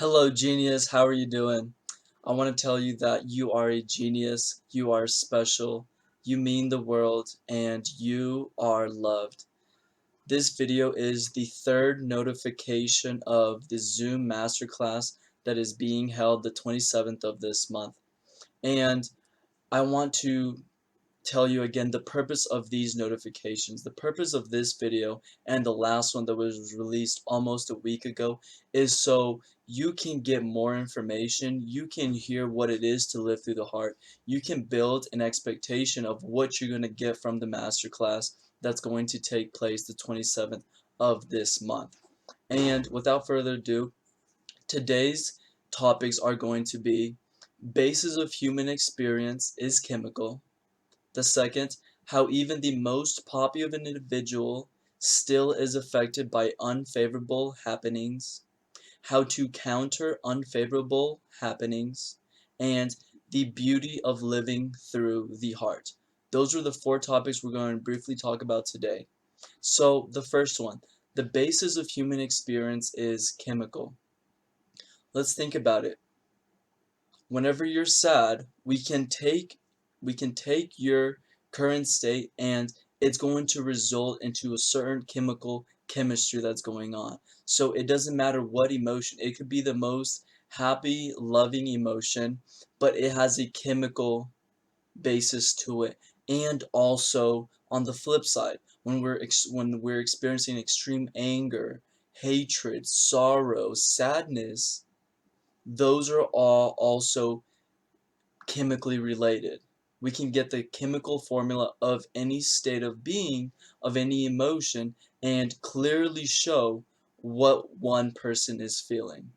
Hello, genius. How are you doing? I want to tell you that you are a genius, you are special, you mean the world, and you are loved. This video is the third notification of the Zoom masterclass that is being held the 27th of this month. And I want to tell you again the purpose of these notifications. The purpose of this video and the last one that was released almost a week ago is so you can get more information, you can hear what it is to live through the heart, you can build an expectation of what you're going to get from the masterclass that's going to take place the 27th of this month. And without further ado, today's topics are going to be basis of human experience is chemical. The second, how even the most popular individual still is affected by unfavorable happenings, how to counter unfavorable happenings, and the beauty of living through the heart. Those are the four topics we're going to briefly talk about today. So, the first one, the basis of human experience is chemical. Let's think about it. Whenever you're sad, we can take your current state and it's going to result into a certain chemical chemistry that's going on. So it doesn't matter what emotion. It could be the most happy, loving emotion, but it has a chemical basis to it. And also on the flip side, when we're experiencing extreme anger, hatred, sorrow, sadness, those are all also chemically related. We can get the chemical formula of any state of being, of any emotion, and clearly show what one person is feeling.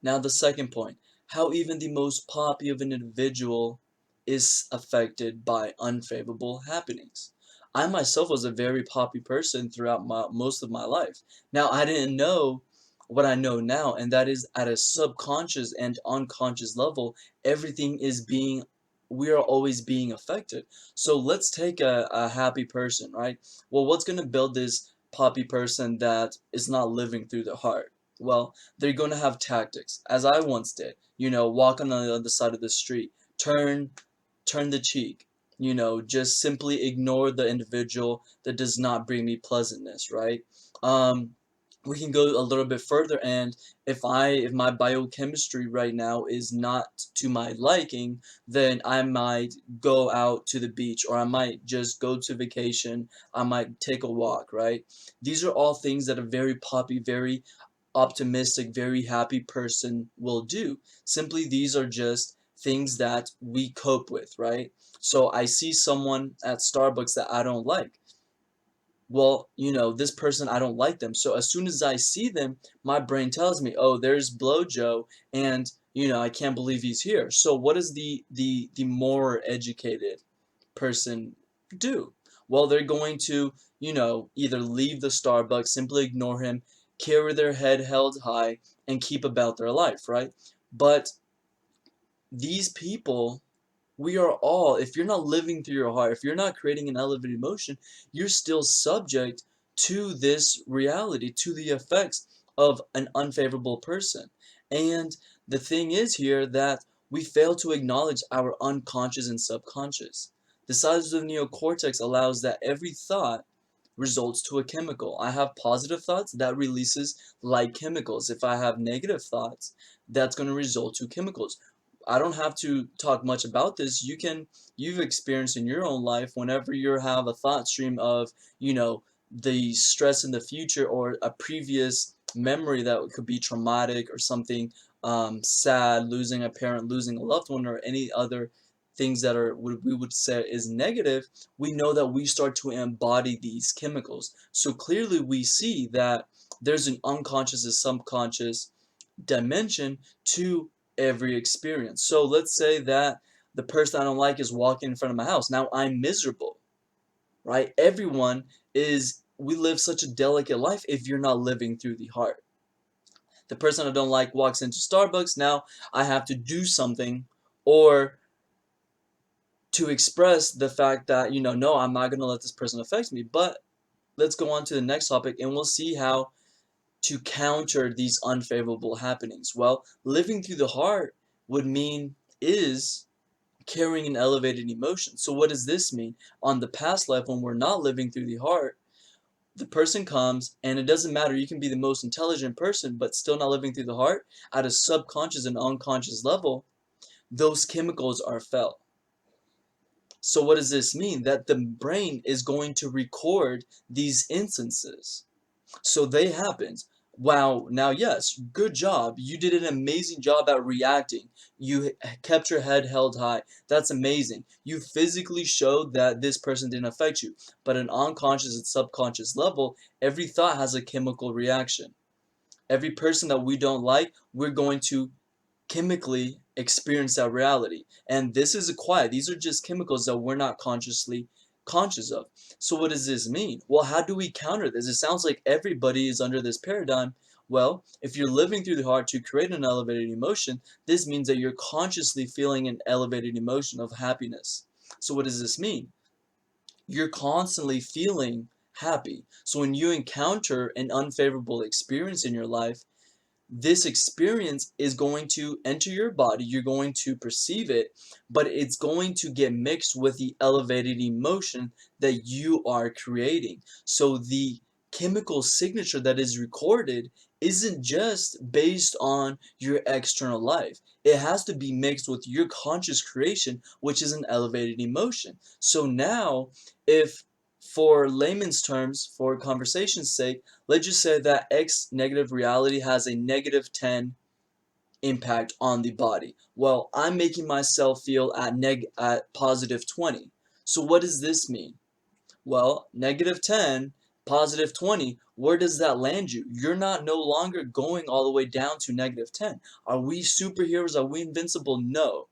Now, the second point, how even the most poppy of an individual is affected by unfavorable happenings. I myself was a very poppy person throughout most of my life. Now, I didn't know what I know now, and that is at a subconscious and unconscious level, everything is being, we are always being affected. So let's take a happy person, right? Well, what's going to build this poppy person that is not living through the heart? Well, they're going to have tactics, as I once did. Walk on the other side of the street, turn the cheek. Just simply ignore the individual that does not bring me pleasantness, right? Um, we can go a little bit further, and if my biochemistry right now is not to my liking, then I might go out to the beach, or I might just go to vacation. I might take a walk, right? These are all things that a very poppy, very optimistic, very happy person will do. Simply, these are just things that we cope with, right? So I see someone at Starbucks that I don't like. Well, this person, I don't like them. So as soon as I see them, my brain tells me, oh, there's Blow Joe, and I can't believe he's here. So what does the more educated person do? Well, they're going to, either leave the Starbucks, simply ignore him, carry their head held high, and keep about their life, right? But these people, we are all, if you're not living through your heart, if you're not creating an elevated emotion, you're still subject to this reality, to the effects of an unfavorable person. And the thing is here that we fail to acknowledge our unconscious and subconscious. The size of the neocortex allows that every thought results to a chemical. I have positive thoughts, that releases like chemicals. If I have negative thoughts, that's going to result to chemicals. I don't have to talk much about this. You've experienced in your own life whenever you have a thought stream of, the stress in the future, or a previous memory that could be traumatic, or something sad, losing a parent, losing a loved one, or any other things that are what we would say is negative. We know that we start to embody these chemicals. So clearly we see that there's an unconscious and subconscious dimension to every experience. So let's say that the person I don't like is walking in front of my house. Now I'm miserable, right? We live such a delicate life if you're not living through the heart. The person I don't like walks into Starbucks. Now I have to do something, or to express the fact that, no, I'm not going to let this person affect me. But let's go on to the next topic, and we'll see how to counter these unfavorable happenings? Well, living through the heart would mean is carrying an elevated emotion. So what does this mean? On the past life, when we're not living through the heart, the person comes, and it doesn't matter, you can be the most intelligent person, but still not living through the heart, at a subconscious and unconscious level, those chemicals are felt. So what does this mean? That the brain is going to record these instances. So they happened. Wow, now yes, good job. You did an amazing job at reacting. You kept your head held high. That's amazing. You physically showed that this person didn't affect you. But at an unconscious and subconscious level, every thought has a chemical reaction. Every person that we don't like, we're going to chemically experience that reality. And this is a quiet. These are just chemicals that we're not consciously conscious of. So what does this mean? Well, how do we counter this? It sounds like everybody is under this paradigm. Well, if you're living through the heart to create an elevated emotion, this means that you're consciously feeling an elevated emotion of happiness. So what does this mean? You're constantly feeling happy. So when you encounter an unfavorable experience in your life, this experience is going to enter your body, you're going to perceive it, but it's going to get mixed with the elevated emotion that you are creating. So the chemical signature that is recorded isn't just based on your external life. It has to be mixed with your conscious creation, which is an elevated emotion. So now, if for layman's terms, for conversation's sake, let's just say that X negative reality has a -10 impact on the body. Well, I'm making myself feel at +20. So what does this mean? Well, -10, +20, where does that land you? You're not no longer going all the way down to -10. Are we superheroes? Are we invincible? No.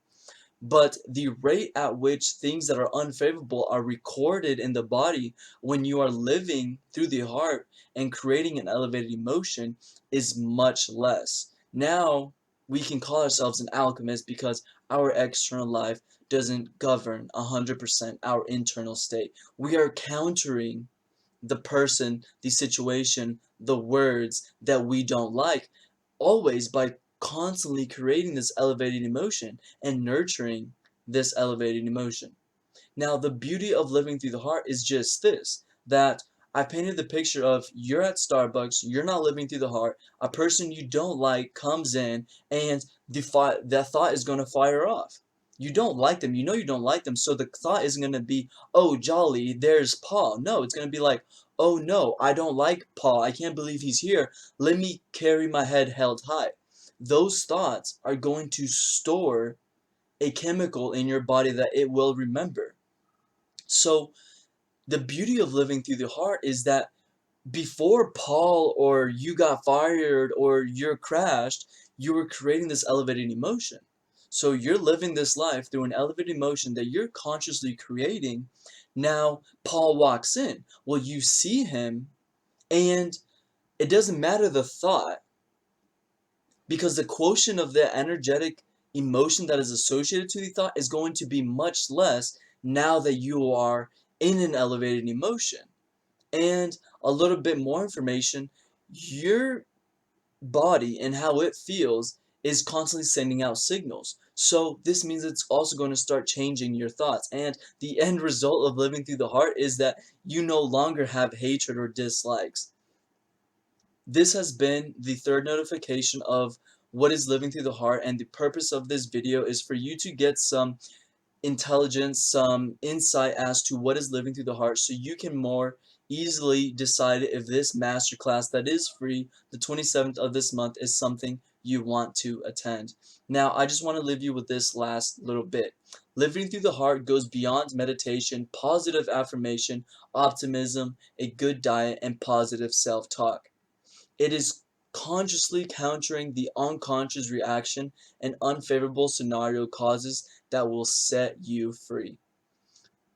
But the rate at which things that are unfavorable are recorded in the body when you are living through the heart and creating an elevated emotion is much less. Now we can call ourselves an alchemist because our external life doesn't govern 100% our internal state. We are countering the person, the situation, the words that we don't like, always by constantly creating this elevated emotion and nurturing this elevated emotion. Now, the beauty of living through the heart is just this, that I painted the picture of you're at Starbucks, you're not living through the heart, a person you don't like comes in, and that thought is going to fire off. You don't like them, you know you don't like them, so the thought isn't going to be, oh, jolly, there's Paul. No, it's going to be like, oh no, I don't like Paul, I can't believe he's here, let me carry my head held high. Those thoughts are going to store a chemical in your body that it will remember. So, the beauty of living through the heart is that before Paul or you got fired or you're crashed, you were creating this elevated emotion. So you're living this life through an elevated emotion that you're consciously creating. Now, Paul walks in. Well, you see him, and it doesn't matter the thought because the quotient of the energetic emotion that is associated to the thought is going to be much less now that you are in an elevated emotion. And a little bit more information, your body and how it feels is constantly sending out signals. So this means it's also going to start changing your thoughts. And the end result of living through the heart is that you no longer have hatred or dislikes. This has been the third notification of what is living through the heart, and the purpose of this video is for you to get some intelligence, some insight as to what is living through the heart so you can more easily decide if this masterclass that is free, the 27th of this month, is something you want to attend. Now, I just want to leave you with this last little bit. Living through the heart goes beyond meditation, positive affirmation, optimism, a good diet, and positive self-talk. It is consciously countering the unconscious reaction and unfavorable scenario causes that will set you free.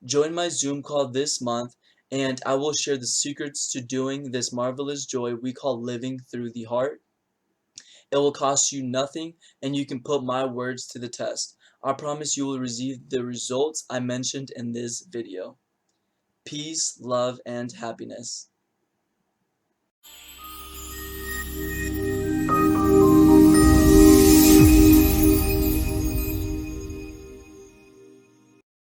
Join my Zoom call this month, and I will share the secrets to doing this marvelous joy we call living through the heart. It will cost you nothing, and you can put my words to the test. I promise you will receive the results I mentioned in this video. Peace, love, and happiness.